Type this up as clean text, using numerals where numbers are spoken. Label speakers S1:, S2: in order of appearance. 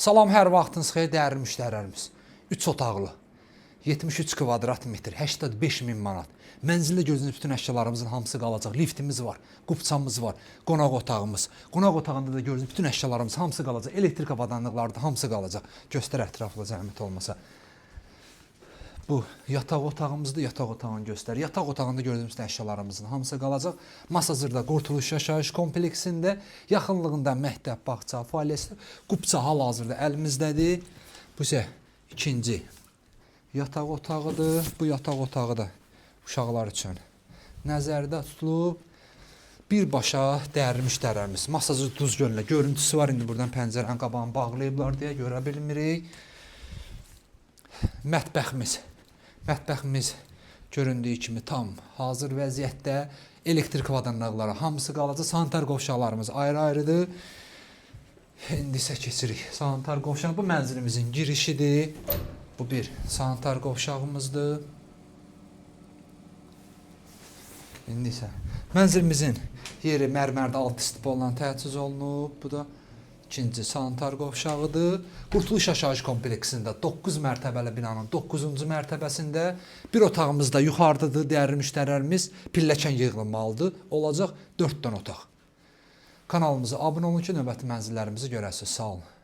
S1: Salam, hər vaxtınız xeyir dəyərli müştərilərimiz. 3 otaqlı, 73 kvadrat metr, 85 min manat. Mənzildə gördüyünüz bütün əşyalarımızın hamısı qalacaq. Liftimiz var, qubçamız var, qonaq otağımız. Qonaq otağında da gördüyünüz bütün əşyalarımız hamısı qalacaq. Elektrik avadanlıqları da hamısı qalacaq. Göstər ətraflı zəhmət olmasa. Bu yataq otağımızdır, yataq otağını göstər. Yataq otağında gördüyümüz əşyalarımızın hamısı qalacaq. Masazırda Qurtuluş Yaşayış kompleksində, yaxınlığında məktəb, bağça, fəaliyyət, qubça hal-hazırda əlimizdədir. Bu isə ikinci yataq otağıdır. Bu yataq otağı da uşaqlar üçün nəzərdə tutulub. Birbaşa dəyərli müştərilərimiz. Masazır duz gölünə görüntüsü var. İndi buradan pəncərənin qabağını bağlayıblar deyə görə bilmirik. Mətbəximiz göründüyü kimi tam hazır vəziyyətdə. Elektrik avadanlıqları hamısı qalacaq. Sanitar qovşaqlarımız ayrı-ayrıdır. İndi isə keçirik. Sanitar qovşaq bu mənzilimizin girişidir. Bu bir sanitar qovşağımızdır. İndi isə mənzilimizin yeri mərmərdə alt istipolla təchiz olunub. Bu da ikinci sanitar qovşağıdır. Qurtuluş Yaşayış kompleksində 9 mərtəbəli binanın 9-cu mərtəbəsində bir otağımızda yuxarıdadır. Dəyərli müştərilərimiz pilləkən yığılmalıdır. Olacaq 4 dənə otaq. Kanalımıza abunə olun ki, növbəti mənzillərimizi görəsiniz. Sağ olun.